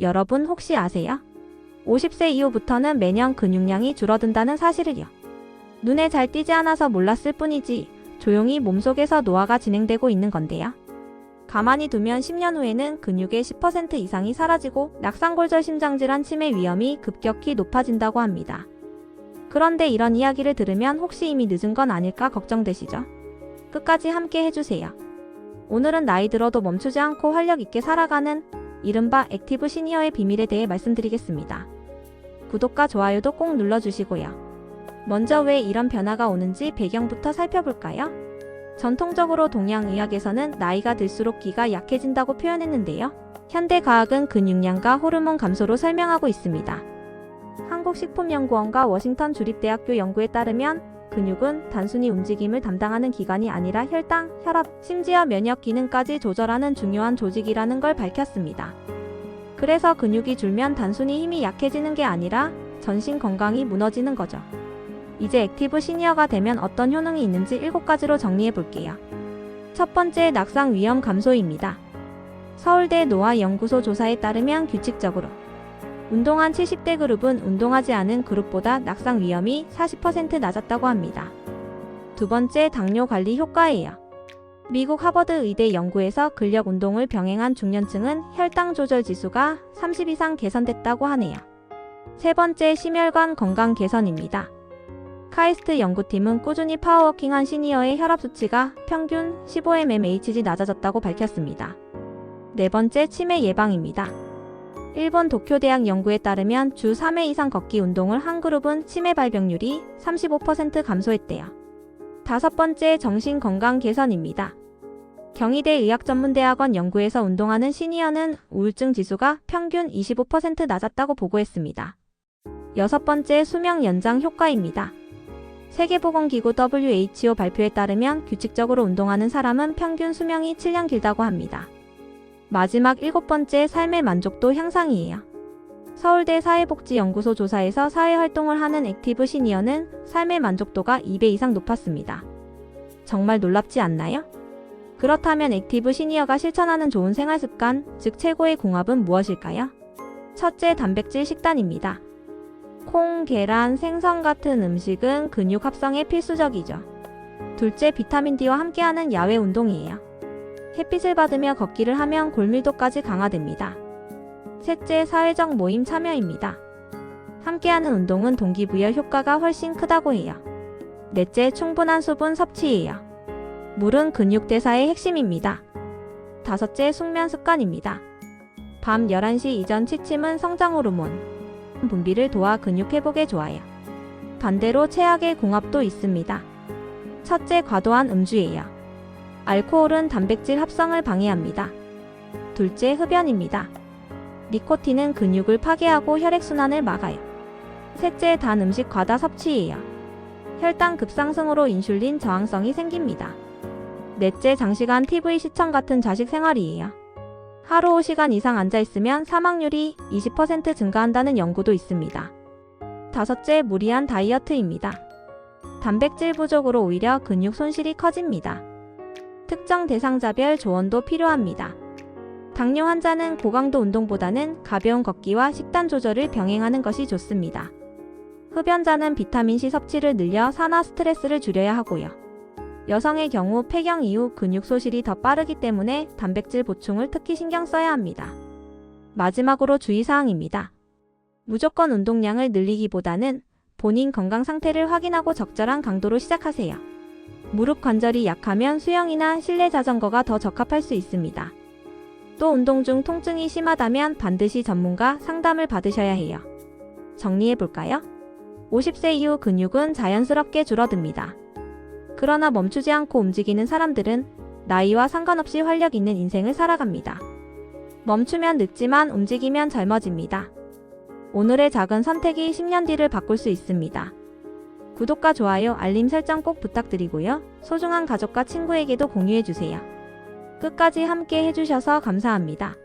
여러분 혹시 아세요? 50세 이후부터는 매년 근육량이 줄어든다는 사실을요. 눈에 잘 띄지 않아서 몰랐을 뿐이지 조용히 몸속에서 노화가 진행되고 있는 건데요. 가만히 두면 10년 후에는 근육의 10% 이상이 사라지고 낙상골절 심장질환 치매 위험이 급격히 높아진다고 합니다. 그런데 이런 이야기를 들으면 혹시 이미 늦은 건 아닐까 걱정되시죠? 끝까지 함께 해주세요. 오늘은 나이 들어도 멈추지 않고 활력 있게 살아가는 이른바 액티브 시니어의 비밀에 대해 말씀드리겠습니다. 구독과 좋아요도 꼭 눌러주시고요. 먼저 왜 이런 변화가 오는지 배경부터 살펴볼까요? 전통적으로 동양의학에서는 나이가 들수록 기가 약해진다고 표현했는데요. 현대과학은 근육량과 호르몬 감소로 설명하고 있습니다. 한국식품연구원과 워싱턴 주립대학교 연구에 따르면 근육은 단순히 움직임을 담당하는 기관이 아니라 혈당, 혈압, 심지어 면역 기능까지 조절하는 중요한 조직이라는 걸 밝혔습니다. 그래서 근육이 줄면 단순히 힘이 약해지는 게 아니라 전신 건강이 무너지는 거죠. 이제 액티브 시니어가 되면 어떤 효능이 있는지 7가지로 정리해 볼게요. 첫 번째, 낙상 위험 감소입니다. 서울대 노화연구소 조사에 따르면 규칙적으로 운동한 70대 그룹은 운동하지 않은 그룹보다 낙상 위험이 40% 낮았다고 합니다. 두 번째, 당뇨 관리 효과예요. 미국 하버드 의대 연구에서 근력 운동을 병행한 중년층은 혈당 조절 지수가 30 이상 개선됐다고 하네요. 세 번째, 심혈관 건강 개선입니다. 카이스트 연구팀은 꾸준히 파워워킹한 시니어의 혈압 수치가 평균 15mmHg 낮아졌다고 밝혔습니다. 네 번째, 치매 예방입니다. 일본 도쿄대학 연구에 따르면 주 3회 이상 걷기 운동을 한 그룹은 치매 발병률이 35% 감소했대요. 다섯 번째, 정신건강 개선입니다. 경희대 의학전문대학원 연구에서 운동하는 시니어는 우울증 지수가 평균 25% 낮았다고 보고했습니다. 여섯 번째, 수명 연장 효과입니다. 세계보건기구 WHO 발표에 따르면 규칙적으로 운동하는 사람은 평균 수명이 7년 길다고 합니다. 마지막 7번째, 삶의 만족도 향상이에요. 서울대 사회복지연구소 조사에서 사회활동을 하는 액티브 시니어는 삶의 만족도가 2배 이상 높았습니다. 정말 놀랍지 않나요? 그렇다면 액티브 시니어가 실천하는 좋은 생활습관, 즉 최고의 궁합은 무엇일까요? 첫째, 단백질 식단입니다. 콩, 계란, 생선 같은 음식은 근육 합성에 필수적이죠. 둘째, 비타민 D와 함께하는 야외 운동이에요. 햇빛을 받으며 걷기를 하면 골밀도까지 강화됩니다. 셋째, 사회적 모임 참여입니다. 함께하는 운동은 동기부여 효과가 훨씬 크다고 해요. 넷째, 충분한 수분 섭취예요. 물은 근육 대사의 핵심입니다. 다섯째, 숙면 습관입니다. 밤 11시 이전 취침은 성장 호르몬 분비를 도와 근육 회복에 좋아요. 반대로 최악의 궁합도 있습니다. 첫째, 과도한 음주예요. 알코올은 단백질 합성을 방해합니다. 둘째, 흡연입니다. 니코틴은 근육을 파괴하고 혈액순환을 막아요. 셋째, 단 음식 과다 섭취예요. 혈당 급상승으로 인슐린 저항성이 생깁니다. 넷째, 장시간 TV 시청 같은 자식 생활이에요. 하루 5시간 이상 앉아있으면 사망률이 20% 증가한다는 연구도 있습니다. 다섯째, 무리한 다이어트입니다. 단백질 부족으로 오히려 근육 손실이 커집니다. 특정 대상자별 조언도 필요합니다. 당뇨 환자는 고강도 운동보다는 가벼운 걷기와 식단 조절을 병행하는 것이 좋습니다. 흡연자는 비타민C 섭취를 늘려 산화 스트레스를 줄여야 하고요. 여성의 경우 폐경 이후 근육 소실이 더 빠르기 때문에 단백질 보충을 특히 신경 써야 합니다. 마지막으로 주의사항입니다. 무조건 운동량을 늘리기보다는 본인 건강 상태를 확인하고 적절한 강도로 시작하세요. 무릎 관절이 약하면 수영이나 실내 자전거가 더 적합할 수 있습니다. 또 운동 중 통증이 심하다면 반드시 전문가 상담을 받으셔야 해요. 정리해볼까요? 50세 이후 근육은 자연스럽게 줄어듭니다. 그러나 멈추지 않고 움직이는 사람들은 나이와 상관없이 활력 있는 인생을 살아갑니다. 멈추면 늦지만 움직이면 젊어집니다. 오늘의 작은 선택이 10년 뒤를 바꿀 수 있습니다. 구독과 좋아요, 알림 설정 꼭 부탁드리고요. 소중한 가족과 친구에게도 공유해주세요. 끝까지 함께 해주셔서 감사합니다.